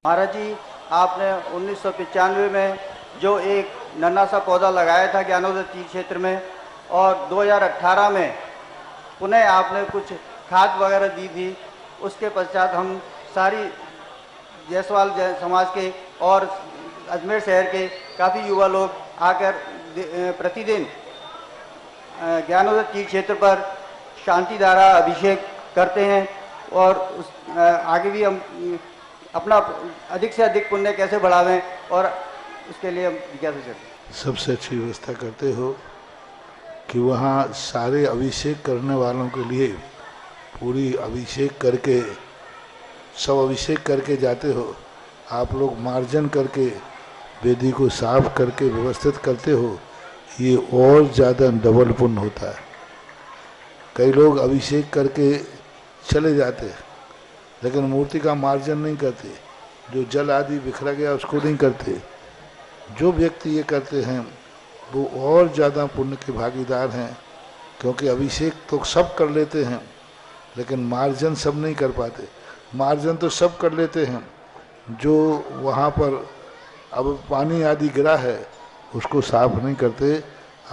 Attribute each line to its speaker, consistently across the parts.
Speaker 1: महाराज जी, आपने 1995 में जो एक नन्हा सा पौधा लगाया था ज्ञानोदय तीर्थ क्षेत्र में, और 2018 में पुनः आपने कुछ खाद वगैरह दी थी। उसके पश्चात हम सारी जायसवाल समाज के और अजमेर शहर के काफ़ी युवा लोग आकर प्रतिदिन ज्ञानोदय तीर्थ क्षेत्र पर शांति धारा अभिषेक करते हैं, और उस आगे भी हम अपना अधिक से अधिक पुण्य कैसे बढ़ावें और उसके लिए हम जिज्ञासा करते हैं।
Speaker 2: सबसे अच्छी व्यवस्था करते हो कि वहाँ सारे अभिषेक करने वालों के लिए पूरी अभिषेक करके सब अभिषेक करके जाते हो। आप लोग मार्जन करके वेदी को साफ करके व्यवस्थित करते हो, ये और ज़्यादा डबल पुण्य होता है। कई लोग अभिषेक करके चले जाते हैं लेकिन मूर्ति का मार्जन नहीं करते, जो जल आदि बिखरा गया उसको नहीं करते। जो व्यक्ति ये करते हैं वो और ज़्यादा पुण्य के भागीदार हैं, क्योंकि अभिषेक तो सब कर लेते हैं लेकिन मार्जन सब नहीं कर पाते। मार्जन तो सब कर लेते हैं, जो वहाँ पर अब पानी आदि गिरा है उसको साफ नहीं करते।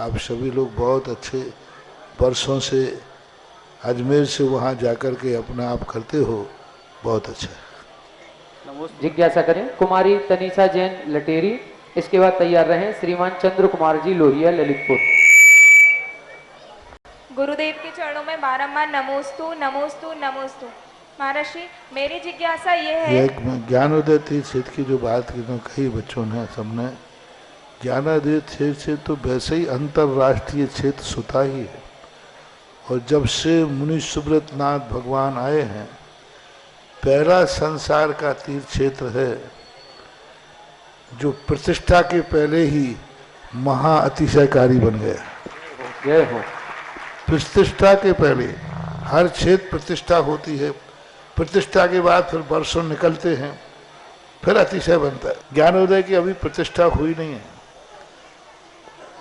Speaker 2: आप सभी लोग बहुत अच्छे वर्षों से अजमेर से वहाँ जाकर के अपना आप करते हो, बहुत अच्छा है।
Speaker 3: जिज्ञासा करें कुमारी तनीषा जैन लटेरी, इसके बाद तैयार रहें श्रीमान चंद्र कुमार जी लोहिया ललितपुर।
Speaker 4: गुरुदेव के चरणों में बारंबार नमोस्तु नमोस्तु नमोस्तु। महर्षि, मेरी जिज्ञासा ये है,
Speaker 2: ज्ञानोदय तीर्थ क्षेत्र की जो बात की तो कई बच्चों ने सबने, ज्ञानोदय क्षेत्र से तो वैसे ही अंतर्राष्ट्रीय क्षेत्र सुता ही है, और जब से मुनि सुब्रत नाथ भगवान आए हैं पहला संसार का तीर्थ क्षेत्र है जो प्रतिष्ठा के पहले ही महा अतिशयकारी बन गया।
Speaker 3: जय हो।
Speaker 2: प्रतिष्ठा के पहले हर क्षेत्र प्रतिष्ठा होती है, प्रतिष्ठा के बाद फिर वर्षों निकलते हैं, फिर अतिशय बनता है। ज्ञानोदय की अभी प्रतिष्ठा हुई नहीं है,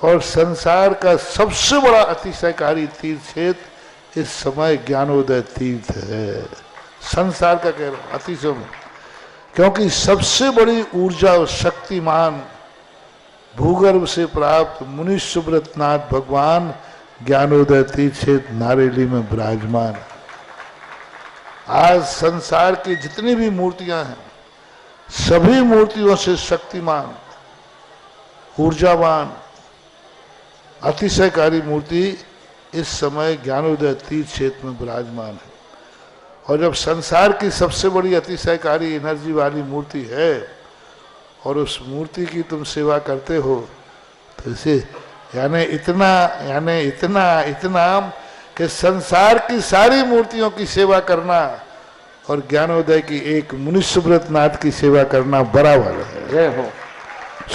Speaker 2: और संसार का सबसे बड़ा अतिशयकारी तीर्थ क्षेत्र इस समय ज्ञानोदय तीर्थ है। संसार का कह रहा हूं अतिशय में, क्योंकि सबसे बड़ी ऊर्जा और शक्तिमान भूगर्भ से प्राप्त मुनि सुब्रत नाथ भगवान ज्ञानोदय तीर्थ क्षेत्र नारेली में विराजमान। आज संसार की जितनी भी मूर्तियां हैं सभी मूर्तियों से शक्तिमान, ऊर्जावान, अतिशयकारी मूर्ति इस समय ज्ञानोदय तीर्थ क्षेत्र में विराजमान है। और जब संसार की सबसे बड़ी अतिशयकारी एनर्जी वाली मूर्ति है और उस मूर्ति की तुम सेवा करते हो तो इसे यानी इतना कि संसार की सारी मूर्तियों की सेवा करना और ज्ञानोदय की एक मुनि सुब्रत नाथ की सेवा करना बराबर है।
Speaker 3: जय हो।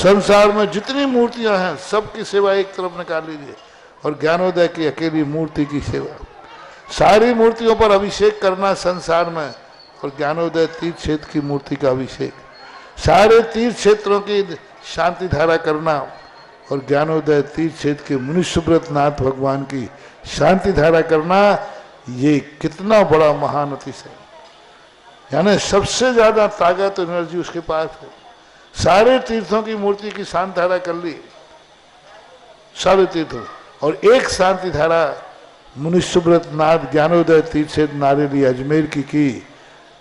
Speaker 2: संसार में जितनी मूर्तियां हैं सबकी सेवा एक तरफ निकाल लीजिए और ज्ञानोदय की अकेली मूर्ति की सेवा। सारी मूर्तियों पर अभिषेक करना संसार में, और ज्ञानोदय तीर्थ क्षेत्र की मूर्ति का अभिषेक, सारे तीर्थ क्षेत्रों की शांति धारा करना और ज्ञानोदय तीर्थ क्षेत्र के मुनि सुब्रत नाथ भगवान की शांति धारा करना, ये कितना बड़ा महान अतिशय। यानी सबसे ज्यादा ताकत एनर्जी उसके पास है। सारे तीर्थों की मूर्ति की शांति धारा कर ली, सारे तीर्थों, और एक शांति धारा मुनि सुब्रत नाथ ज्ञानोदय तीर्थ क्षेत्र नारेली अजमेर की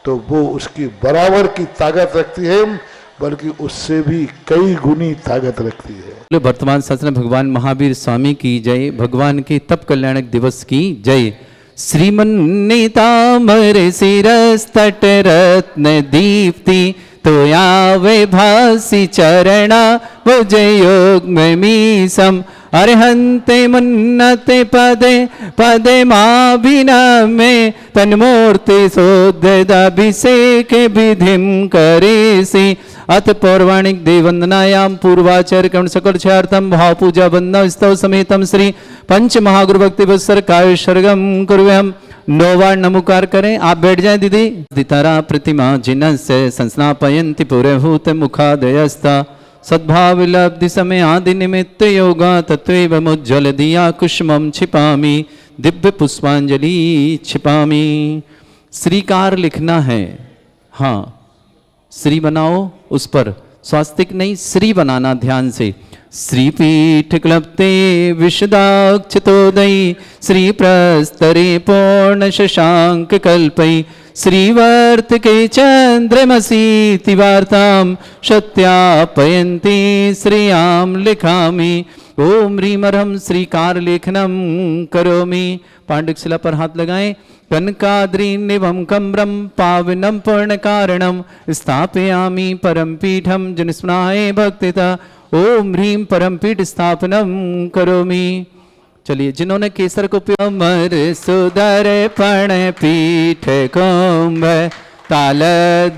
Speaker 2: तो वो उसकी बराबर की ताकत रखती है, बल्कि उससे भी कई गुनी ताकत रखती है।
Speaker 5: वर्तमान शासन भगवान महावीर स्वामी की जय, भगवान के तप कल्याणक दिवस की जय। श्रीमन्नीतामर शिरस तट रत्न दीप्ति तोया वे भासी चरणा भुजय योग मीसम अर्हन्ते मुन्नते पदे पदे माभिनमे तन्मूर्ति सोद्धदाभिषेक विधिम करेसि। अथ पौराणिक देववंदनायां पूर्वाचरण सकल छार्थम भाव पूजा वंदना स्तव समेतम श्री पंच महागुरु भक्ति वत्सर काय सर्गम कुर्वहम। 9 बार नमोकार करें। आप बैठ जाएं दीदी। दितारा प्रतिमा जिनस्य संस्नापयन्ति पुरहूत मुखादयस्ता सद्भाव लब्धि समय आदि निमित्त योगा तत्व मुज्जल दिया कुष्मम छिपामी दिव्य पुष्पांजलि छिपामी। श्रीकार लिखना है, हाँ श्री बनाओ, उस पर स्वास्तिक नहीं श्री बनाना ध्यान से। श्रीपीठ क्लप्ते विशदाक्षतोदयी श्री प्रस्तरे पूर्ण शशांक कल्पई श्रीवर्तके चंद्रमसीति वार्तां सत्यापयन्ति श्रियां लिखामि। ओम ह्रीं अर्हं श्रीकार लेखनम करोमि। पांडुक शिला पर हाथ लगाएं। कनकाद्रीनिभं कम्रं पावनं पूर्ण कारणं स्थापयामि परम पीठं जनस्मृणाय भक्तिता। ओम ह्रीं परम पीठ स्थापनम करोमि। चलिए, जिन्होंने केसर को पिया अमर सुदर पण पीठ कुंभ ताल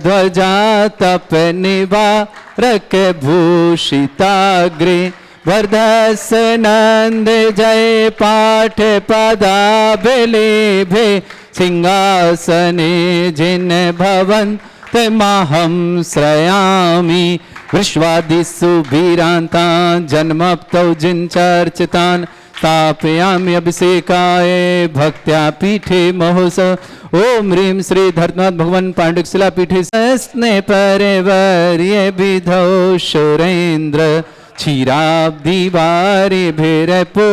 Speaker 5: ध्वजा तप निवारक भूषिताग्रे वर्धस नंद जय पाठ पदा बिलेभे सिंहासने जिन भवन्त माहं श्रयामि। विश्वादिषु भीरान्तान् जन्मप्तौ जिन चर्चितान् स्थापयामि अभिषेकाय भक्त्या पीठे महोत्सव। ओम ह्रीं श्री धर्मनाथ भगवान पांडुक शिला पीठे स्ने परिवर्य विधौ सुरेन्द्र क्षीराब्धि वारि भैरपो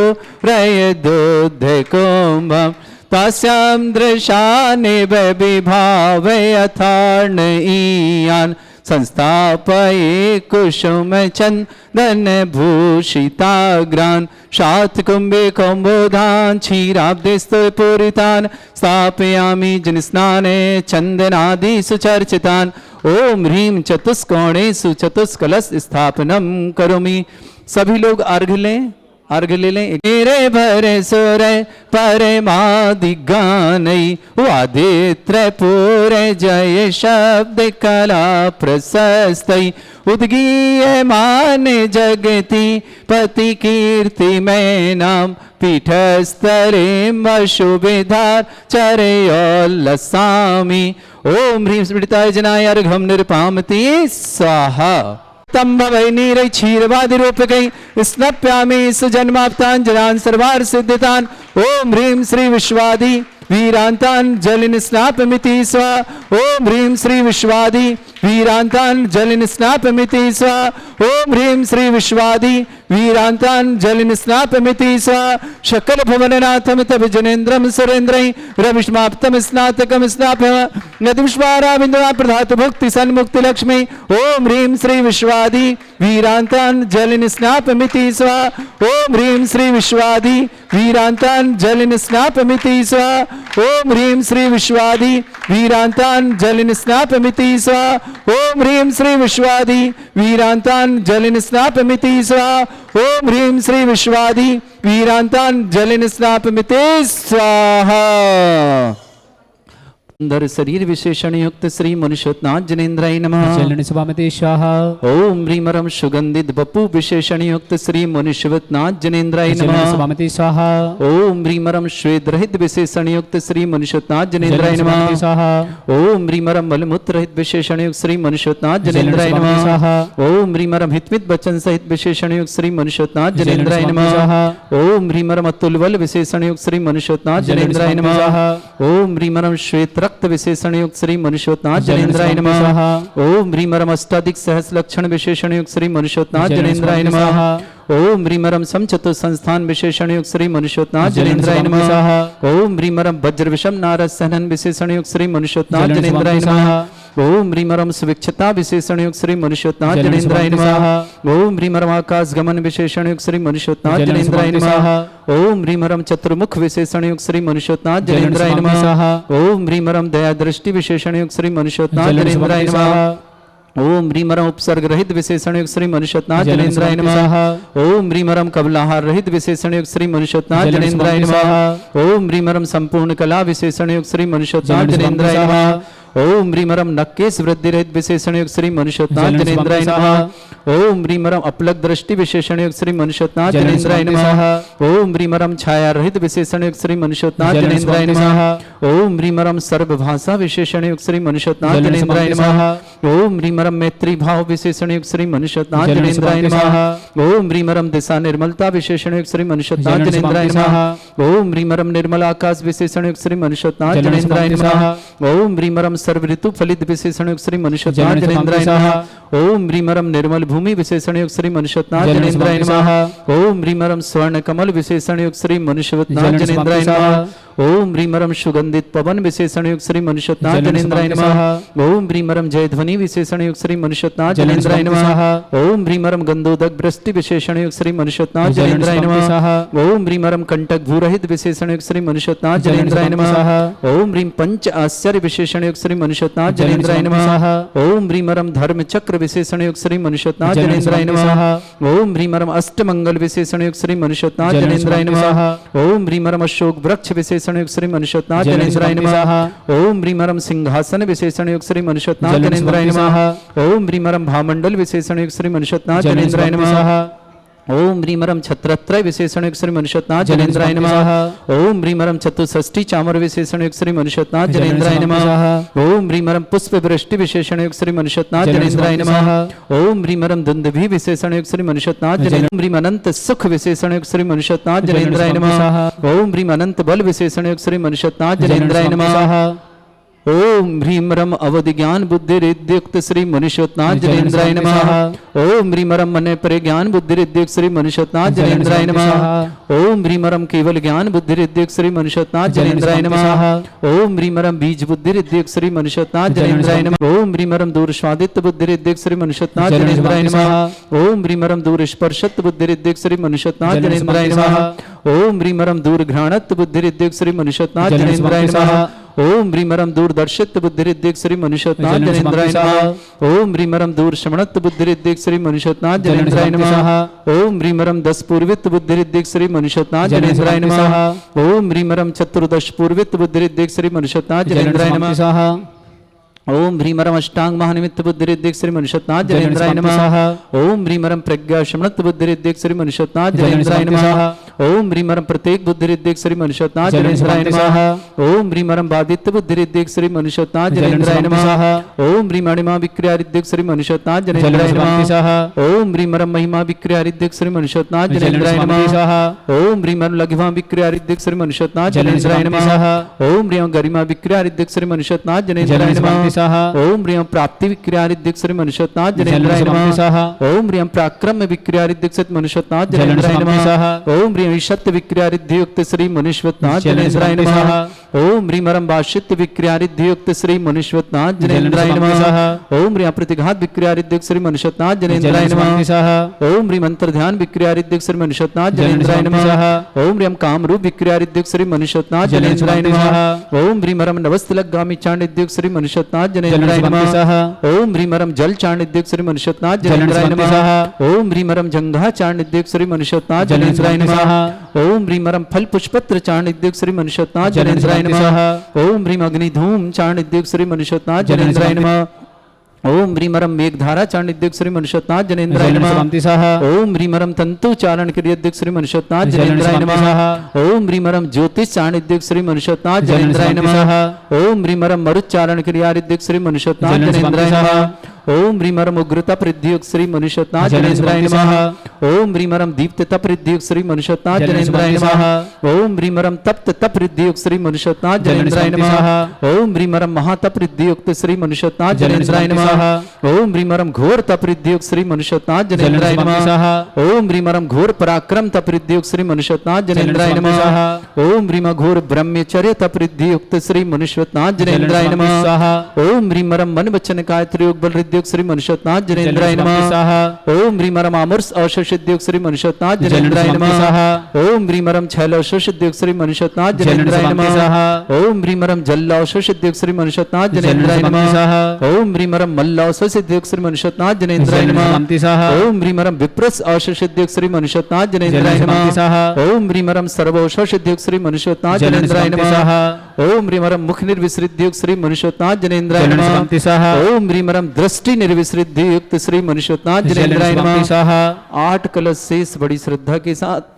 Speaker 5: रय दोध कुंभं तस्यां दृशाने विभावय अथार्ण ईयान् संस्थापये कुसुम चंदन भूषिताग्रान् शात कुंभे कौम्बोधान् क्षीराब्धिस्तु पूरितान् स्थापयामि जिनस्नाने चंदनादि सुचर्चितान्। ओम ह्रीं चतुष्कोणेषु चतुष्कलश स्थापनम करोमि। सभी लोग अर्घ्य लें, अर्घ्य ले लें। मेरे भरे सुर परमादि गानई वादित्र पूरे जय शब्द कला प्रशस्तई उद्गीय मान जगति पति कीर्ति में नाम पीठ स्तरे शुभिधार चरयोल्लसामि। ओम ह्रीं स्मृताय जनाय अर्घ्यं निरपामति स्वाहा। तंभवै नीरै क्षीरवादि रूपकै स्नप्यामि सुजन्माप्तान् जनान् सर्वार्थ सिद्धितान्। ओम ह्रीं श्री विश्वादि वीरांतान् जलिन स्नापमिति स्वा। ओम ह्रीं श्री विश्वादि वीरांतान् जलिन स्नापमिति स्वा। ओम ह्रीं श्री विश्वादि वीरांतान् जलिन स्नापमिति स्वा। शकल भुवननाथं तव जनेन्द्रं सुरेन्द्रै रविष्माप्तं स्नातकं स्नापय नदिष्वारा बिंदुना प्रधातु भुक्ति सन्मुक्ति लक्ष्मी। ओम ह्रीं श्री विश्वादि वीरांतान् जलिन स्नापमिति स्वा। ओम ह्रीं श्री विश्वादि वीरांतान् जलिन स्नापमिति स्वा। ओम ह्रीं श्री विश्वादि वीरांतान् जलिन स्नापमिति स्वा। ओम ह्रीं श्री विश्वादि वीरांतान् जलिन स्नापमिति स्वा। ओम ह्रीं श्री विश्वादि वीरांतान् जलिन स्नापमिति स्वाहा। सुंदर शरीर विशेषण युक्त श्री मनुष्योत्नाथ जनेन्द्राय नमः।
Speaker 3: चलन सभामते स्वाहा।
Speaker 5: ओम ह्रीं अर्हं सुगंधित बपु विशेषण युक्त श्री मनुष्योत्नाथ जनेन्द्राय
Speaker 3: चलन
Speaker 5: नमः।
Speaker 3: सभामते स्वाहा।
Speaker 5: ओम ह्रीं अर्हं श्वेत रहित विशेषण युक्त श्री मनुष्योत्नाथ जनेन्द्राय नमः।
Speaker 3: स्वाहा।
Speaker 5: ओम ह्रीं अर्हं मलमूत्र रहित विशेषण युक्त श्री मनुष्योत्नाथ जनेन्द्राय नमः। ओम ह्रीं अर्हं हितमित वचन सहित विशेषण युक्त श्री मनुष्योत्नाथ जनेन्द्राय नमः। ओम ह्रीं अर्हं अतुल बल विशेषण युक्त श्री मनुष्योत्नाथ जनेन्द्राय नमः। ओम ह्रीं अर्हं श्वेत रक्त विशेषण युक्त श्री मनुष्योत्नाथ जनेन्द्राय नमः। ओम ह्रीं अर्हं अष्टाधिक सहस लक्षण विशेषण युक्त श्री मनुष्योत्नाथ जनेन्द्राय नमः। ओम ह्रीं अर्हं समचतु संस्थान विशेषण युक्त श्री मनुष्योत्नाथ जनेन्द्राय नमः। ओम ह्रीं अर्हं वज्र विषम नारद सहनन विशेषण युक्त श्री मनुष्योत्नाथ जनेन्द्राय नमः। ओम ह्रीं अर्हं सुविक्षता विशेषण युक्त श्री मनुष्योत्नाथ जनेन्द्राय नमः। ओम ह्रीं अर्हं आकाश गमन विशेषण युक्त श्री मनुष्योत्नाथ जनेन्द्राय नमः। ओम ह्रीं अर्हं चतुर्मुख विशेषण युक्त श्री मनुष्योत्नाथ जनेन्द्राय नमः। ओम ह्रीं अर्हं दया दृष्टि विशेषण युक्त श्री मनुष्योत्नाथ जनेन्द्राय नमः। ओम ह्रीं अर्हं उपसर्ग रहित विशेषण युक्त श्री मनुष्योत्नाथ जनेन्द्राय नमः। ओम ह्रीं अर्हं कबलाहार रहित विशेषण युक्त श्री मनुष्योत्नाथ जनेन्द्राय नमः। ओम ह्रीं अर्हं संपूर्ण कला विशेषण युक्त श्री मनुष्योत्नाथ जनेन्द्राय नमः। ओम ह्रीं अर्हं नक्केश वृद्धि रहित विशेषण युक्त श्री मनुष्योत्नाथ जनेन्द्राय नमः। ओम ह्रीं अर्हं अपलक दृष्टि विशेषण युक्त श्री मनुष्योत्नाथ जनेन्द्राय नमः। ओम ह्रीं अर्हं छाया रहित विशेषण युक्त श्री मनुष्योत्नाथ जनेन्द्राय नमः। ओम ह्रीं अर्हं सर्वभाषा विशेषण युक्त श्री मनुष्योत्नाथ जनेन्द्राय नमः। ओम ह्रीं अर्हं मैत्री भाव विशेषण युक्त श्री मनुष्योत्नाथ जनेन्द्राय नमः। ओम ह्रीं अर्हं दिशा निर्मलता विशेषण युक्त श्री मनुष्योत्नाथ जनेन्द्राय नमः। ओम ह्रीं अर्हं निर्मल आकाश विशेषण युक्त श्री मनुष्योत्नाथ जनेन्द्राय नमः। ओम ह्रीं अर्हं सर्व ऋतु फलित विशेषण युक्त श्री मनुष्योत्नाथ जनेन्द्राय नमः। ओम ह्रीमरम निर्मल भूमि विशेषण युक्त श्री मनुष्योत्नाथ जनेन्द्राय नमः। ओम ह्रीमरम स्वर्ण कमल विशेषण युक्त श्री मनुष्योत्नाथ जनेन्द्राय नमः। ओम ह्रीमरम सुगंधित पवन विशेषण युक्त श्री मनुष्योत्नाथ जनेन्द्राय नमः। ओम ह्रीमरम जयध्वनि विशेषण युक्त श्री मनुष्योत्नाथ जनेन्द्राय नमः। ओम ह्रीमरम गंधोदक वृष्टि विशेषण युक्त श्री मनुष्योत्नाथ जनेन्द्राय नमः। ओम ह्रीमरम कंटक भूरहित विशेषण युक्त श्री मनुष्योत्नाथ जनेन्द्राय नमः। ओम ह्रीम पंच आश्चर्य विशेषण युक्त श्री मनुष्योत्नाथ जनेन्द्राय नमः। ओम ह्रीमरम धर्म चक्र विशेषण युक्त श्री मनुष्योत्नाथ जनेन्द्राय नमः। ओम ह्रीमरम अष्टमंगल विशेषण युक्त श्री मनुष्योत्नाथ जनेन्द्राय नमः। ओम ह्रीमरम अशोक वृक्ष विशेषण युक्त श्री मनुष्योत्नाथ जनेन्द्राय नमः। ओम ह्रीमरम सिंहासन विशेषण युक्त श्री मनुष्योत्नाथ जनेन्द्राय नमः। ओम ह्रीमरम भामंडल विशेषण युक्त श्री मनुष्योत्नाथ जनेन्द्राय नमः। ओम ह्रीमरम छत्रत्रय विशेषण युक्त श्री मनुष्योत्नाथ जनेन्द्राय नमः। ओम ह्रीमरम चतुष्षष्टि चामर विशेषण युक्त श्री मनुष्योत्नाथ जनेन्द्राय नमः। ओम ह्रीमरम पुष्प वृष्टि विशेषण युक्त श्री मनुष्योत्नाथ जनेन्द्राय नमः। ओम ह्रीमरम दुंदुभि विशेषण युक्त श्री मनुष्योत्नाथ जनेन्द्राय। ओम ह्रीम अनंत सुख विशेषण युक्त श्री मनुष्योत्नाथ जनेन्द्राय नमः। ओम ह्रीम अनंत बल विशेषण युक्त श्री मनुष्योत्नाथ जनेन्द्राय नमः। ओम ह्रीमरम अवधि ज्ञान बुद्धि रिद्युक्त श्री मनुष्योत्नाथ जनेन्द्राय नमः। ओम ह्रीमरम मन परे ज्ञान बुद्धि रिद्युक्त श्री मनुष्योत्नाथ जनेन्द्राय नमः। ओम ह्रीमरम केवल ज्ञान बुद्धि रिद्युक्त श्री मनुष्योत्नाथ जनेन्द्राय नमः। ओम ह्रीमरम बीज बुद्धि रिद्युक्त श्री मनुष्योत्नाथ जनेन्द्राय नमः। ओम ह्रीमरम दूर स्वादित्य बुद्धि रिद्युक्त श्री मनुष्योत्नाथ जनेन्द्राय नमः। ओम ह्रीमरम दूर स्पर्शत्व बुद्धि रिद्युक्त श्री मनुष्योत्नाथ जनेन्द्राय नमः। ओम ह्रीमरम दूर घ्राणत्व बुद्धि रिद्युक्त श्री मनुष्योत्नाथ जनेन्द्राय नमः। ओम ह्रीमरम दूरदर्शित्व बुद्धि रिद्युक्त श्री मनुष्योत्नाथ जनेन्द्राय नमः। ओम ह्रीमरम दूर श्रवणत्व बुद्धि रिद्युक्त श्री मनुष्योत्नाथ जनेन्द्राय नमः। ओम ह्रीमरम दस पूर्वित्व बुद्धि रिद्युक्त श्री मनुष्योत्नाथ जनेन्द्राय नमः। ओम ह्रीमरम चतुर्दश पूर्वित्व बुद्धि रिद्युक्त श्री मनुष्योत्नाथ जनेन्द्राय नमः। ओम ह्रीमरम अष्टांग महानिमित्त बुद्धि रिद्युक्त श्री मनुष्योत्नाथ जनेन्द्राय नमः। ओम ह्रीमरम प्रज्ञा शमनत्व बुद्धि रिद्युक्त श्री मनुष्योत्नाथ जनेन्द्राय नमः। ओम ह्रीमरम प्रत्येक बुद्धि रिद्युक्त श्री मनुष्योत्नाथ जनेन्द्राय नमः। ओम ह्रीमरम बादित्य बुद्धि रिद्युक्त श्री मनुष्योत्नाथ जनेन्द्राय नमः। ओम ह्रीमणिमा विक्रिया रिद्युक्त श्री मनुष्योत्नाथ जनेन्द्राय नमः। ओम ह्रीमरम महिमा विक्रिया रिद्युक्त श्री मनुष्योत्नाथ जनेन्द्राय नमः। ओम ह्रीमरम लघिमा विक्रिया रिद्युक्त श्री मनुष्योत्नाथ जनेन्द्राय नमः। ओम ह्रीम गरिमा विक्रिया रिद्युक्त श्री मनुष्योत्नाथ जनेन्द्राय नमः। ओम ह्रीम प्राप्ति विक्रिया रिद्युक्त श्री मनुष्योत्नाथ जनेन्द्राय नमः। ओम ह्रीम पराक्रम विक्रिया रिद्युक्त श्री मनुष्योत्नाथ जनेन्द्राय नमः। ओम ह्रीम ईशत्व विक्रिया रिद्युक्त श्री मनुष्योत्नाथ जनेन्द्राय नमः। ओम ह्रीमरम वाशित्य विक्रिया रिद्युक्त श्री मनुष्योत्नाथ जनेन्द्राय नमः। ओम ह्रीम प्रतिघात विक्रिया रिद्युक्त श्री मनुष्योत्नाथ जनेन्द्राय नमः। ओम ह्रीम अंतर्ध्यान विक्रिया रिद्युक्त श्री मनुष्योत्नाथ जनेन्द्राय नमः। ओम ह्रीम कामरूप विक्रिया रिद्युक्त श्री मनुष्योत्नाथ जनेन्द्राय नमः। ओम ह्रीमरम नवस्तलगामी चांडिद्युक्त श्री मनुष्योत्नाथ जनेन्द्राय नमः। ओम ह्रीमरम जल चांडिद्युक्त श्री मनुष्योत्नाथ जनेन्द्राय नमः। ओम ह्रीमरम जंघा चांडिद्युक्त श्री मनुष्योत्नाथ जनेन्द्राय नमः। ओम ह्रीमरम फल पुष्पत्र चांडिद्युक्त श्री मनुष्योत्नाथ जनेन्द्राय नमः। ओम ह्रीम अग्निधूम चांडिद्युक्त श्री मनुष्योत्नाथ जनेन्द्राय नमः। ओम ह्रीमरम मेघधारा चांडिद्युक्त श्री मनुष्योत्नाथ जनेन्द्राय नमः। ओम ह्रीमरम तंतु चारण क्रियाद्युक्त श्री मनुष्योत्नाथ जनेन्द्राय नमः। ओम ह्रीमरम ज्योतिष चांडिद्युक्त श्री मनुष्योत्नाथ जनेन्द्राय नमः। ओम ह्रीमरम मरुच्चारण क्रियाद्युक्त श्री मनुष्योत्नाथ जनेन्द्राय नमः। ओम ह्रीमरम उग्रता प्रद्युक्त श्री मनुष्योत्नाथ जनेन्द्राय नमः। ओम ह्रीमरम दीप्तता प्रद्युक्त श्री मनुष्योत्नाथ जनेन्द्राय नमः। ओम ह्रीमरम तप्त तप प्रद्युक्त श्री मनुष्योत्नाथ जनेन्द्राय नमः। ओम ह्रीमरम महातप प्रद्युक्त श्री मनुष्योत्नाथ जनेन्द्राय नमः। ओम ह्रीमरम घोर तप प्रद्युक्त श्री मनुष्योत्नाथ जनेन्द्राय नमः। ओम ह्रीमरम घोर पराक्रम तप प्रद्युक्त श्री मनुष्योत्नाथ जनेन्द्राय नमः। ओम ह्रीम घोर ब्रह्मचर्य तप प्रद्युक्त श्री मनुष्योत्नाथ जनेन्द्राय नमः। ओम ह्रीमरम मन वचन काय त्रियोग बल श्री मनुष्योत्नाथ जनेन्द्राय नमः। ओम ह्रीमरम आमर्ष औषधिद्युक्त श्री मनुष्योत्नाथ जनेन्द्राय नमः। ओम ह्रीमरम छैल औषधिद्युक्त श्री मनुष्योत्नाथ जनेन्द्राय नमः। ओम ह्रीमरम जल औषधिद्युक्त श्री मनुष्योत्नाथ जनेन्द्राय नमः। ओम ह्रीमरम मल्ल औषधिद्युक्त श्री मनुष्योत्नाथ जनेन्द्राय नमः। ओम ह्रीमरम विप्रस औषधिद्युक्त श्री मनुष्योत्नाथ जनेन्द्राय नमः। ओम ह्रीमरम सर्व औषधिद्युक्त श्री मनुष्योत्नाथ जनेन्द्राय नमः। ओम ह्रीमरम मुख निर्विसृद्युक्त श्री मनुष्योत्नाथ जनेन्द्राय नमः। ओम ह्रीमरम दृष्टि निर्विसृद्धि युक्त श्री मनुष्योत्नाथ जनेन्द्राय नमः। 8 कलश शेष बड़ी श्रद्धा के साथ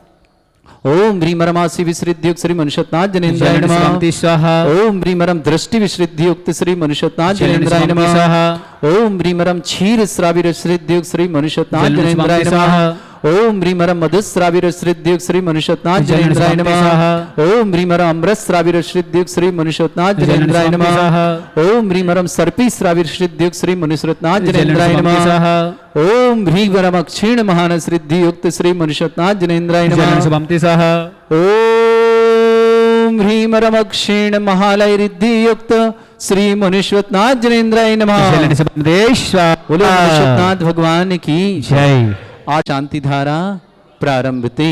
Speaker 5: ओम ह्रीमरमासी विसृद्युक्त श्री मनुष्योत्नाथ जनेन्द्राय नमः। ओम ह्रीमरम दृष्टि विसृद्युक्त श्री मनुष्योत्नाथ जनेन्द्राय नमः। ओम ह्रीमरम क्षीर श्राविर विसृद्युक्त श्री मनुष्योत्नाथ जनेन्द्राय नमः। ओम ह्रीमरम मधुस्राविर श्रीद्युक्त श्री मनुष्योत्नाथ जनेन्द्राय नमः। ओम ह्रीमरम अमृतस्राविर श्रीद्युक्त श्री मनुष्योत्नाथ जनेन्द्राय नमः। ओम ह्रीमरम सर्पी श्राविर श्रीद्युक्त श्री मनुष्योत्नाथ जनेन्द्राय नमः। ओम ह्रीमरम क्षीण महान श्रीद्युक्त श्री मनुष्योत्नाथ जनेन्द्राय नमः। ओम ह्रीमरम क्षीण महालय रिद्धि युक्त श्री मनुष्योत्नाथ जनेन्द्राय नमः। बोलो मनुष्योत्नाथ भगवान की
Speaker 6: जय।
Speaker 5: आज शांति धारा प्रारंभते।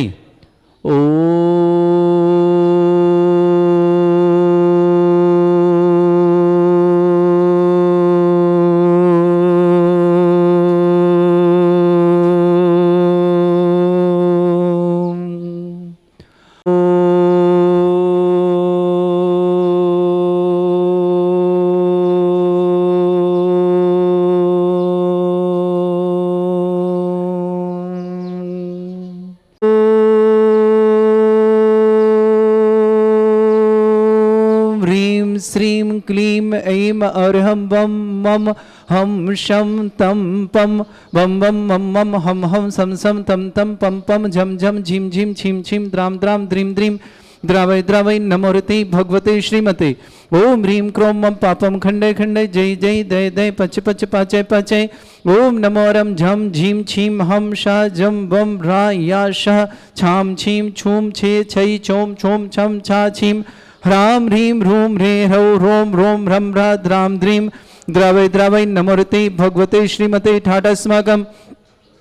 Speaker 5: श्रीं क्लीं ऐं अर्हं बम मम हम शम तम पम बम बम मम मम हम हम सम सम तम तम पम पम झम झम झिम झिम छिम छिम द्राम द्राम द्रीम द्रीम द्रावय द्रावय नमोरते भगवते श्रीमते। ओम ह्रीं क्रों मम पापम खंडे खंडे जय जय दय दय पच पच पाचय पाचय। ओम नमोरम झम झीम छीम हम शा जम बम रा या शह छाम छीम छूम छे छई चोम छोम छम छा छीम ह्राम ह्रीं ह्रूम ह्रे ह्रौ रोम रोम ह्रम ह्रा द्राम द्रीम द्रावय द्रावय नमोरते भगवते श्रीमते। ठाटस्माकम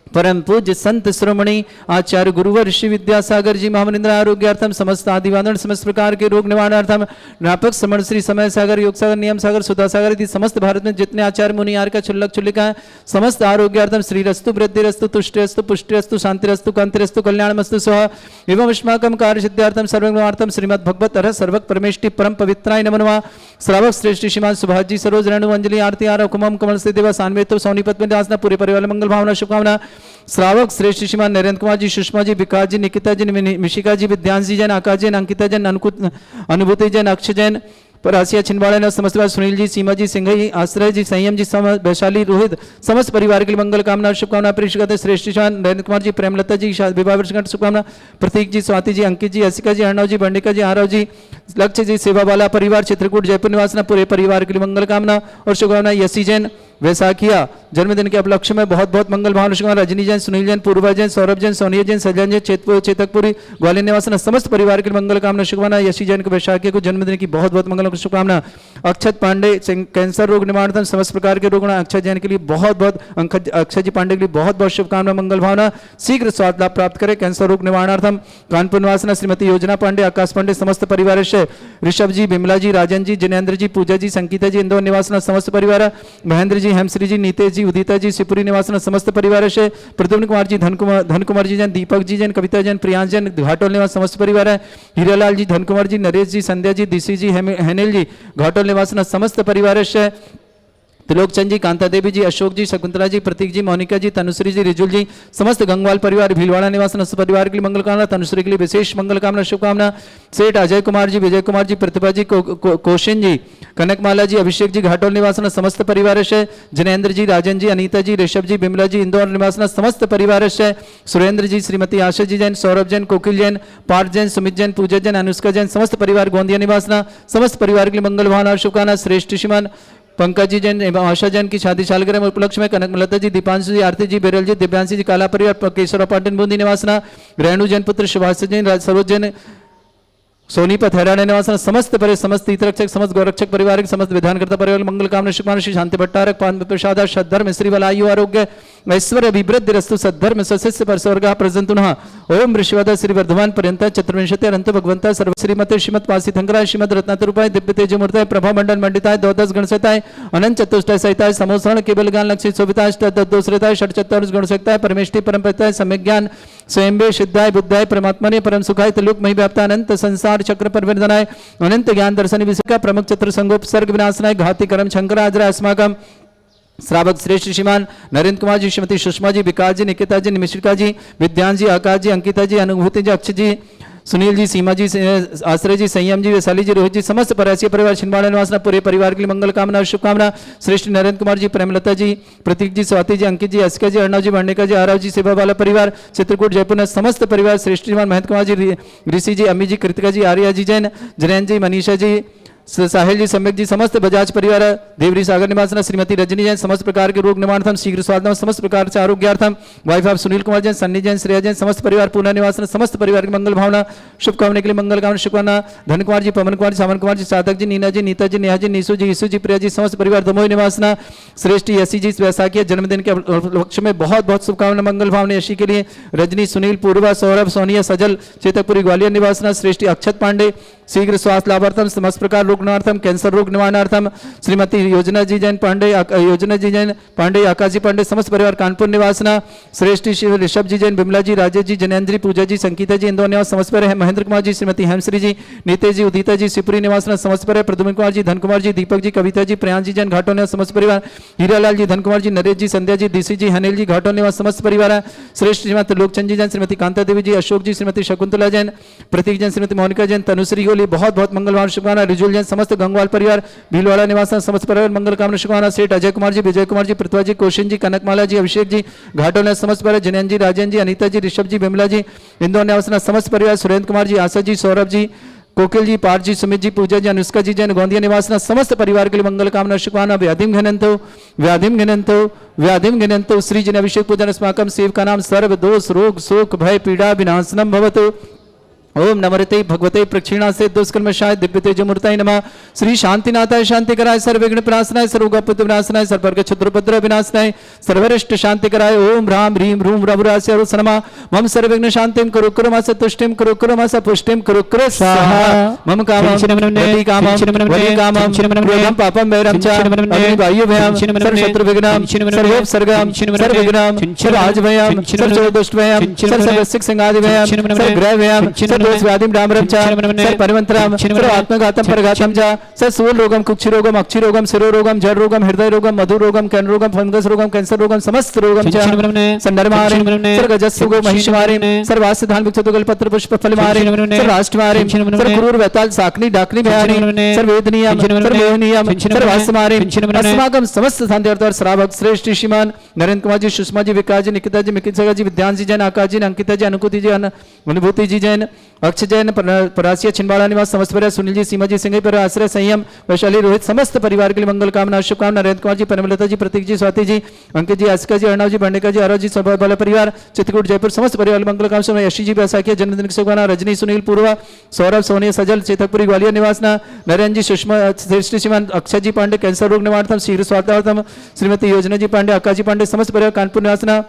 Speaker 5: परम पूज्य संत श्रोमणी आचार्य गुरुवर श्री विद्यासागर जी महामनिंद्र आरोग्यार्थम समस्त आदिवादन समस्त प्रकार के रोग निवारणार्थम व्यापक समण श्री समय सागर योग सागर नियम सागर सुधा सागर यदि समस्त भारत में जितने आचार्य मुनि आर का छुल्लक छुल्लिका है समस्त आरोग्यार्थम श्री रस्तु वृद्धि रस्तु तुष्टि रस्तु पुष्टि रस्तु शांति रस्तु कांति रस्तु कल्याण मस्तु स्व एवं अस्माकं कार्य सिद्धार्थम सर्वज्ञार्थम श्रीमद भगवत अरह सर्वक परमेष्टि परम पवित्राय नमो नमः। श्रावक श्रेष्ठ श्रीमान सुभाष जी सरोज रेणु अंजलि आरती आर कुमम कमल से देवा सान्वेतो सोनीपत में दासना पूरे परिवार मंगल भावना शुभकामना। श्रावक श्रेष्ठ श्रीमान नरेंद्र कुमार जी सुषमा जी विकास जी निकिता जी मिशिका जी विद्यांश जी जैन आकाश जैन अंकिता जैन अनुभूति जैन अक्षय जैन परासिया छिंदवाड़ा समस्त सुनील जी सीमा जी सिंह जी आश्रय जी संयम जी वैशाली रोहित समस्त परिवार के लिए मंगल कामना शुभकामना प्रेष करते श्रेष्ठ श्रीमान नरेंद्र कुमार जी प्रेमलता जी विवाह वर्षगांठ शुभकामना प्रतीक जी स्वाति जी अंकित जी असिका जी अर्णव जी बंडिका जी आरव जी लक्ष्य जी सेवा वाला परिवार चित्रकूट जयपुर निवासना पूरे परिवार के लिए मंगल कामना और शुभकामना। यसी जैन वैसाखिया जन्मदिन के उपलक्ष्य में बहुत बहुत मंगल भावना शुभकामना। रजनी जैन सुनील जैन पूर्वा जैन सौरभ जैन सोनिया जैन सज्जन जैन चेतकपुरी ग्वालियर निवासना समस्त परिवार के लिए मंगल कामना शुभकामना। यशी जैन को वैशाखिया को जन्मदिन की बहुत बहुत मंगल शुभकामना। अक्षत पांडे कैंसर रोग निवारण समस्त प्रकार के रोग अक्षय जैन के लिए बहुत बहुत अक्षय जी पांडे के लिए बहुत बहुत शुभकामना मंगल भावना। शीघ्र स्वास्थ्य लाभ प्राप्त करें कैंसर रोग निवारणार्थम कानपुर निवासना श्रीमती योजना पांडे आकाश पांडे समस्त परिवार से ऋषभ जी बिमला जी राजन जी जिनेन्द्र जी पूजा जी संगीता जी इंदौर निवासना समस्त परिवार महेंद्र जी हेमश्री जी नीतेश जी उदिता जी शिवपुरी निवासना समस्त परिवार से प्रद्युम्न कुमार जी धन कुमार जी जैन दीपक जी जैन कविता जैन प्रियांश जैन घाटोल निवास समस्त परिवार है हीरालाल जी धन कुमार जी नरेश जी संध्या जी दिशी जी हेनिल जी घाटोल निवासना समस्त परिवार से त्रिलोकचंद जी कांता देवी जी अशोक जी शकुंतला जी प्रतीक जी मोनिका जी तनुश्री जी रिजुल जी समस्त गंगवाल परिवार भीलवाड़ा निवासन परिवार के लिए मंगल कामना। तनुश्री के लिए विशेष मंगल कामना शुभकामना। सेठ अजय कुमार जी विजय कुमार जी प्रतिभा जी कौशिन जी कनकमाला जी अभिषेक जी घाटोल निवासन समस्त परिवार से जिनेन्द्र जी राजन जी अनीता जी ऋषभ जी बिमला जी इंदौर निवासन समस्त परिवार से सुरेंद्र जी श्रीमती आशा जी जैन सौरभ जैन कोकिल जैन पार्थ जैन सुमित जैन पूजा जैन अनुष्का जैन समस्त परिवार गोंदिया निवासना समस्त परिवार के लिए मंगल भावना शुभकामना। श्रेष्ठ श्रीमान पंकज जी जैन एवं आशा जैन की शादी सालगिरह में उपलक्ष्य में कनकमलता जी दीपांशु जी आरती जी बेरल जी दिव्यांशी जी काला परिवार केशव पाटन बूंदी निवासना रेणु जैन पुत्र सुभाष जैन सरोज जैन सोनीपत हरियाणा निवासन समस्त समस्त हितरक्षक समस्त गौरक्षक परिवार के समस्त विधानकर्ता परिवार मंगल कामना शुभकामना। श्री शांति भट्टारक पान प्रसाद सद्धर्म श्री वलायु आरोग्य ऐश्वर्य अभिवृद्धि रस्तु सद्धर्म सशिष्य पर स्वर्ग प्रजंतुनः ओम ऋषिवद श्री वर्धमान पर्यंत चतुर्विंशति अनंत भगवंत सर्व श्रीमते श्रीमद पासी थंकराय श्रीमद रत्नातरूपाय दिव्य तेजमूर्ताय प्रभा मंडल मंडिताय द्वादश गणसताय अनंत चतुष्टय सहिताय समोसरण केवल ज्ञान लक्ष्य शोभिताय दोषताय षट चतुर्ष गणसक्ताय परमेष्टि परमपिताय सम्यक ज्ञान स्वयंभे सिद्धाय बुद्धाय परमात्मने परम सुखाय त्रिलोक मही व्याप्ता अनंत संसार चक्र परिवर्तनाय अनंत ज्ञान दर्शन विषय प्रमुख चतुर संगोपसर्ग विनाशनाय घाति कर्म शंकराचार्य अस्माकम श्रावक श्रेष्ठ श्रीमान नरेंद्र कुमार जी श्रीमती सुषमा जी विकास जी निकिता जी मिश्रिका जी विद्यांश जी आकाश जी अंकिता जी अनुभूति जी अक्षय जी सुनील जी, सीमा जी, आश्रय जी, संयम जी, वैशाली जी, रोहित जी, समस्त परैसी परिवार, छिंदवाड़ा निवासना पूरे परिवार के लिए मंगल कामना और शुभकामना। श्रेष्ठ नरेंद्र कुमार जी, प्रेमलता जी, प्रतीक जी, स्वाति जी, अंकित जी, अस्का जी, अर्णव जी, वर्णिका जी, आरव जी, सेवा वाला परिवार, चित्रकूट जयपुर ने समस्त परिवार, श्रेष्ठ श्रीमान महेंद्र कुमार जी, ऋषि जी, अम्मी जी, कृतिका जी, आर्या जी जैन, जरैन जी, मनीषा जी, साहिल जी, सम्यक जी, समस्त बजाज परिवार, देवरी सागर निवासना, श्रीमती रजनी जैन, समस्त प्रकार के रोग निवारणार्थम, शीघ्र स्वास्थ्य, समस्त प्रकार से आरोग्यार्थम, वाइफ ऑफ सुनील कुमार जैन, सन्नी जैन, श्रेया जैन, समस्त परिवार पूर्ण निवासना, समस्त परिवार की मंगल भावना, शुभकामना के लिए मंगल कामना शुभकामना। धन कुमार जी, पवन कुमार जी, सावन कुमार जी, साधक जी, नीना जी, नीता जी, नेहा जी, नीसू जी, यीशु जी, प्रिया जी, समस्त परिवार दमोह निवासना, श्रेष्ठ यशी जी, वैसाखी जन्मदिन के उपलक्ष्य में बहुत बहुत शुभकामना मंगल भावना यशी के लिए। रजनी, सुनील, पूर्वा, सौरभ, सोनिया, सजल, चेतकपुरी, ग्वालियर निवासना, श्रेष्ठ अक्षत पांडे, शीघ्र स्वास्थ्य लाभार्थम, समस्त प्रकार रोग निवारणार्थम, कैंसर रोग निवारणार्थम, श्रीमती योजना जी जैन पांडे, योजना जी जैन पांडे, आकाश जी पांडे, समस्त परिवार कानपुर निवासना, श्रेष्ठ शिव ऋषभ जी जैन, बिमला जी, राजेश जी, जनेन्द्री, पूजा जी, संगीता जी, इंदौर निवास समस्त परिवार, महेंद्र कुमार जी, श्रीमती हेमश्री जी, नीतेश जी, उदिता जी, शिवपुरी निवासना समस्त परिवार, प्रद्युम्न कुमार जी, धन कुमार जी, दीपक जी, कविता जी, प्रियांश जी जैन, घाटों निवास समस्त परिवार, हीरालाल जी, धन कुमार जी, नरेश जी, संध्या जी, डीसी जी, हनील जी, घाटों निवास समस्त परिवार, श्रेष्ठ श्रीमती लोकचंद जी जैन, श्रीमती कांता देवी जी, अशोक जी, श्रीमती शकुंतला जैन, प्रतीक जैन, श्रीमती मोनिका जैन, तनुश्री गोली, बहुत बहुत मंगलवार शुभकामना। रिजुल जैन, समस्त गंगवाल परिवार, भीलवाड़ा निवास समस्त परिवार मंगल कामना शुभकामना। सेठ अजय कुमार जी, विजय कुमार जी, पृथ्वा जी, कौशिन जी, कनकमाला जी, अभिषेक जी, घाटों ने समस्त परिवार, जैन जी, राजन जी, अनीता जी, ऋषभ जी, बिमला जी, इंदौर निवासना समस्त परिवार, सुरेंद्र कुमार जी, आशा जी, सौरभ जी, कोकिल जी, पार्थ जी, सुमित जी, पूजा जी, अनुष्का जी जैन, गोंदिया निवासना समस्त परिवार के लिए मंगल कामना शुभकामना। व्याधिम घनंतो व्याधिम घनंतो व्याधिम घनंतो श्री जन अभिषेक पूजन अस्माकं सेव का नाम सर्व दोष रोग शोक भय पीड़ा विनाशनम भवतु। ओम नमरते भगवते प्रक्षिणा से दुष्कर्मशाय दिव्य तेजमूर्ताय नमः। श्री शांतिनाथाय शांति कराय, सर्वविघ्न प्रणाशनाय, सर्वगोपत विनाशनाय, सर्वर्ग क्षुद्रपद्र विनाशनाय, सर्वरिष्ट शांति कराय। ओम ह्राम ह्रीम ह्रूम रघुरास्य नमः। मम सर्वविघ्न शांतिं कुरु कुरु मास तुष्टिं कुरु कुरु मास पुष्टिं कुरु कुरु स्वाहा। मम कामं वति कामं वति कामं क्रोधं पापं वैरं च अग्निवायु भयं सर्वशत्रु विघ्नं सर्वोपसर्गं सर्वविघ्नं सर्वराजभयं सर्वदुष्टभयं सर्वसिक संगादि भयं सर्वग्रह भयं दोष व्याधिम डामरम चा सर परिवंतरम सर आत्मघातम परघातम चा सर सूल रोगम कुक्षि रोगम अक्षि रोगम शिरो रोगम जड़ रोगम हृदय रोगम मधु रोगम कैन रोगम फंगस रोगम कैंसर रोगम समस्त रोगम चा सर नरमारे सर गजस्सुगो महिषमारे सर वास्य धान विक्षतुगल पत्र पुष्प फल मारे सर राष्ट्रमारे सर क्रूर वैताल साकनी डाकनी भयानी सर वेदनीयम सर मोहनीयम सर वास्यमारे अस्माकं समस्त संध्यार्थ और श्रावक श्रेष्ठ श्रीमान नरेंद्र कुमार जी, सुषमा जी, विकास जी, निकिता जी, मिकिता जी, विद्यांश जी जैन, आकाश जी, अंकिता जी, अनुकुति जी, अनुभूति जी जैन, अक्षय जैन, परासिया छिंदवाड़ा निवास समस्त परिवार, सुनील जी, सीमा जी, सिंह पर आश्रय, संयम, वैशाली, रोहित समस्त परिवार के लिए मंगल कामना शुभकामना। नरेंद्र कुमार जी, प्रेमलता जी, प्रतीक जी, स्वाति जी, अंकित जी, अस्का जी, अर्णव जी, भंडेका जी, आरव जी, सब वाला परिवार, चित्रकूट जयपुर समस्त परिवार मंगल कामना। यशी जी, वैसाखी जन्मदिन की शुभकामना। रजनी, सुनील, पूर्वा, सौरभ, सोनिया, सजल, चेतकपुरी, ग्वालियर निवासना, नरेंद्र जी, सुषमा, श्रेष्ठ श्रीमान अक्षय जी पांडे, कैंसर रोग निवारणार्थम, शीघ्र स्वास्थ्यार्थम, श्रीमती योजना जी पांडे, आकाश जी पांडे, समस्त परिवार कानपुर निवासना,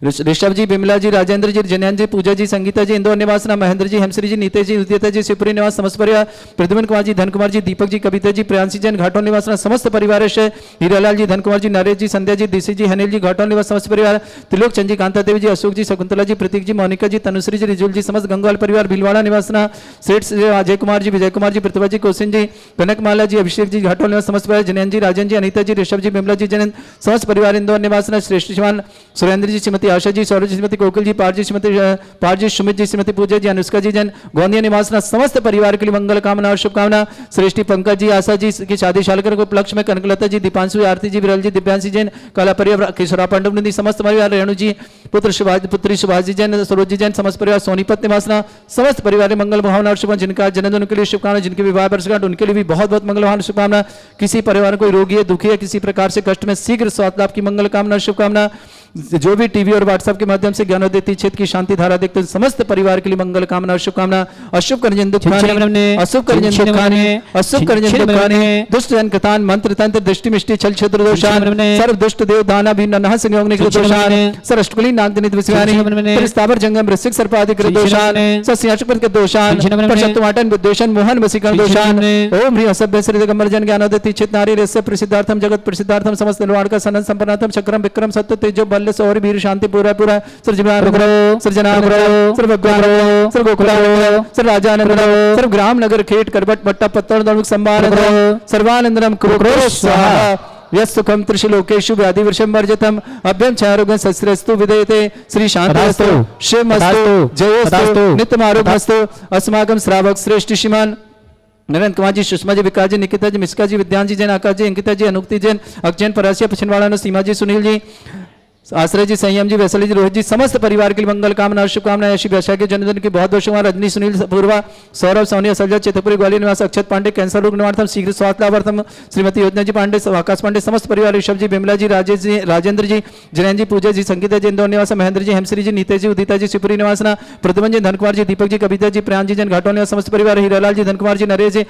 Speaker 5: ऋषभ जी, बिमला जी, राजेंद्र जी, जैन जी, पूजा जी, संगीता जी, इंदौर निवासना, महेंद्र जी, हेमश्री जी, नीतेश जी, उदिता जी, शिवपुरी निवास समस्त परिवार, प्रद्युम्न कुमार जी, धन कुमार जी, दीपक जी, कविता जी, प्रियांशी जैन, घाटों निवासना समस्त परिवार से हीरालाल जी, धन कुमार जी, नरेश जी, संध्या जी, डीसी जी, हनील जी, घाटों निवास समस्त परिवार, त्रिलोक चंद जी, कांता देवी जी, अशोक जी, शकुंतला जी, प्रतीक जी, मोनिका जी, तनुश्री जी, रिजुल जी, समस्त गंगवाल परिवार, भीलवाड़ा निवासना, सेठ अजय कुमार जी, विजय कुमार जी, पृथ्वा जी, कौशिन जी, कनकमाला जी, अभिषेक जी, घाटों निवास समस्त परिवार, जैन जी, राजन जी, अनीता जी, ऋषभ जी, बिमला जी, जैन समस्त परिवार, इंदौर निवासना, श्रेष्ठ श्रीमान सुरेंद्र जी, श्रीमती आशा जी, सौरभ जी, श्रीमती कोकिल जी, पार्थ जी, श्रीमती सुमित जी, श्रीमती पूजा जी, अनुष्का जी जैन, गोंदिया निवासना समस्त परिवार के लिए मंगल कामना और शुभकामना। श्रेष्ठी पंकज जी, आशा जी की शादी शालकर को उपलक्ष्य में कनकलता जी, दीपांशु, आरती जी, विरल जी, दिव्यांशी जैन, कला परिवार, किशोरा पांडव नदी समस्त परिवार, रेणु जी, पुत्री सुभाष जी जैन, सरोज जी जैन, समस्त परिवार, सोनीपत निवासना समस्त परिवार मंगल भावना और शुभकामना। जिनका जन्मदिन उनके लिए शुभकामना, जिनके विवाह वर्षगांठ उनके लिए भी बहुत बहुत मंगल भावना शुभकामना। किसी परिवार कोई रोगी है, दुखी है, किसी प्रकार से कष्ट में शीघ्र स्वास्थ्य लाभ की मंगल कामना शुभकामना। जो भी टीवी और व्हाट्सएप के माध्यम से ज्ञान देती क्षेत्र की शांति धारा देखते हैं समस्त परिवार के लिए मंगल कामना और शुभकामना। अशुभ करजन दुखाने, अशुभ करजन दुखाने, अशुभ करजन दुखाने, दुष्ट जन कथान मंत्र तंत्र दृष्टि मिष्टि छल छत्र दोषान, सर्व दुष्ट देव दाना भी ननह संयोग निकृत दोषान, सर अष्टकुली नाग जनित विषयानि, स्थावर जंगम ऋषिक सर्पादि कृत दोषान, सस्याशुपत के दोषान, परशत्वाटन विद्वेषण मोहन वसीकरण दोषान। ओम ह्रीं असभ्य श्री दिगंबर जन ज्ञान देती चित नारी रस्य प्रसिद्धार्थम जगत प्रसिद्धार्थम समस्त निर्वाण का सनन संपन्नार्थम चक्रम विक्रम सत्य तेजो बल सौर वीर शांति पूरा पूरा सृजमान करो, सृजना करो, सर्व भगवान करो, सर्व गोकुला करो, सर्व राजानंद करो, सर्व ग्राम नगर खेट करबट पट्टा पत्तन दर्मुख संभाल करो, सर्वानंदनम कुरु स्वाहा। यस्सुखम त्रिशलोकेषु व्याधि विषम वर्जितम अभ्यम छारोग्य शस्त्रस्तु विधेयते श्री शांतिस्तु शिवमस्तु जयोस्तु नित्यमारोग्यस्तु अस्माकं श्रावक श्रेष्ठ श्रीमान नरेंद्र कुमार जी, सुषमा जी, विकास जी, निकिता जी, मिश्का जी, विद्यान जी, जैन आकाश जी, अंकिता जी, अनुक्ति जैन, अक्षयन परासिया, पछिनवाड़ा, सीमा जी, सुनील जी, आश्रय जी, संयम जी, वैशाली जी, रोहित जी, समस्त परिवार के लिए मंगल कामना शुभकामनाएं। श्री वैशाख के जन्मदिन की बहुत बहुत शुभकामनाएं। रजनी, सुनील, पूर्वा, सौरभ, सोनिया, सलजा, चेतपुरी, ग्वालियर निवास, अक्षत पांडे, कैंसर रोग निवारणार्थम शीघ्र स्वास्थ्य लाभार्थम श्रीमती योजना जी पांडे, आकाश पांडे, समस्त परिवार, ऋषभ जी, बिमला जी, राजेश जी, राजेंद्र जी, जैन जी, पूजा जी, संगीता जी, इंदौर निवास, महेंद्र जी, हेमश्री जी, नीतेश जी, उदिता जी, शिवपुरी निवासना, प्रद्युमन जी, धनकुमार जी, दीपक जी, कविता जी, प्रयान जी, जैन घाटोल निवास, समस्त परिवार, हीरालाल जी, धनकुमार जी, नरेश जी,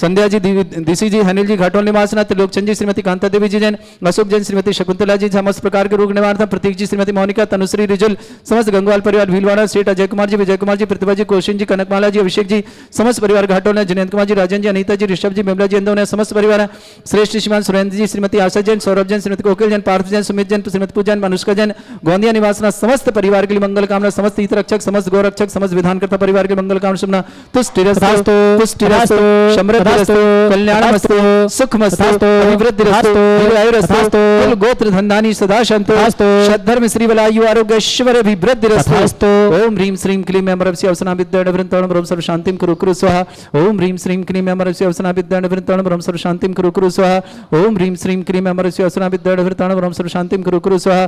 Speaker 5: संध्या जी, दिशी जी, हनील जी, घाटोल निवासना, त्रिलोकचंद जी, श्रीमती कांता देवी जी जैन, अशोक जैन, श्रीमती शकुंतला जी, समस्त प्रकार के रोग निवारण, प्रतीक जी, श्रीमती मोनिका, तनुश्री, रिजुल, समस्त गंगवाल परिवार, भीलवाड़ा स्टेट, अजय कुमार जी, विजय कुमार जी, प्रतिभा जी, कौशिन जी, कनकमाला जी, अभिषेक जी, समस्त परिवार घाटोल ने, जिनेंद्र कुमार जी, राजन जी, अनीता जी, ऋषभ जी, बिमला जी, इंदौर ने, समस्त परिवार, श्रेष्ठ श्रीमान सुरेंद्र जी, श्रीमती आशा जैन, सौरभ जैन, श्रीमती कोकिल जैन, पार्थ जैन, सुमित जैन, श्रीमती पूजन, अनुष्का जैन, गोंदिया निवासना, समस्त परिवार के लिए मंगल कामना। समस्त हित रक्षक, समस्त गौरक्षक, समस्त विधानकर्ता परिवार के मंगल कामना शुभना। तुष्टिरस्तु, पुष्टिरस्तु, समृद्धिरस्तु, कल्याणमस्तु, सुखमस्तु, अभिवृद्धिरस्तु, दीर्घायुरस्तु, कुल गोत्र धनधानी सदा सन्तु, सद्धर्म श्री बलायु आरोग्य ऐश्वर्य अभिवृद्धिरस्तु। ओम ह्रीं श्रीं क्लीं अमरस्य अवसना विद्याण वृंदावन ब्रह्म सर्व शांतिं कुरु कुरु स्वाहा। ओम ह्रीं श्रीं क्लीं अमरस्य अवसना विद्याण वृंदावन ब्रह्म सर्व शांतिं कुरु कुरु स्वाहा। ओम ह्रीं श्रीं क्लीं अमरस्य अवसना विद्याण वृंदावन ब्रह्म सर्व शांतिं कुरु कुरु स्वाहा।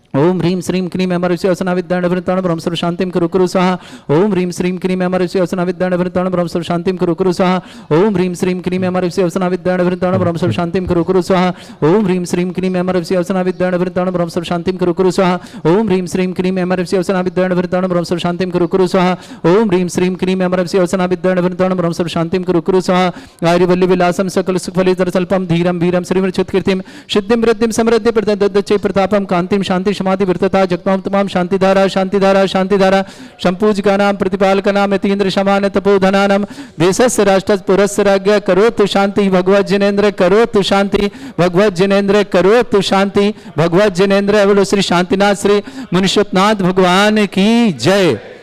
Speaker 5: ओम ह्रीं श्रीं क्लीं अमरस्य अवसना विद्याण वृंदावन ब्रह्म सर्व शांतिं कुरु कुरु स्वाहा। ओम ह्रीं श्रीं क्लीं अमरस्य अवसना विद्याण वृंदावन ब्रह्म सर्व शांतिं कुरु कुरु स्वाहा। ओम ह्रीं श्रीं क्लीं अमरस्य अवसना विद्याण वृंदावन ब्रह्म सर्व शांतिं कुरु कुरु स्वाहा। ओम ह्रीं श्रीं क्लीं अमरस्य अवसना विद्याण वृंदावन ब्रह्म सर्व शांतिं कुरु कुरु स्वाहा। ओम ह्रीं श्रीं क्लीं अमरस्य अवसना विद्याण वृंदावन ब्रह्म सर्व शांतिं कुरु कुरु स्वाहा। ओम ह्रीं श्रीं क्लीं अमरस्य अवसना विद्याण वृंदावन ब्रह्म सर्व शांतिं कुरु कुरु स्वाहा। आर्यवल्ली विलासम सकल सुखफलितरसल्पम धीरम वीरम श्रीमच्युतकीर्तिम सिद्धिं वृद्धिं समृद्धि प्रदद्दच्चै प्रतापम कांतिम शांति समाधि वर्तता तमाम शांतिधारा शांतिधारा शांतिधारा संपूज्य नाम प्रतिपाल का नाम यतीन्द्र शमान तपोधनानम देशस्य राष्ट्रस्य पुरस्य राज्ञ करोतु शांति भगवत जिनेन्द्र करोतु शांति भगवत जिनेन्द्र करोतु शांति भगवत जिनेन्द्र बोलो श्री शांतिनाथ श्री मुनिषोत्नाथ भगवान की जय।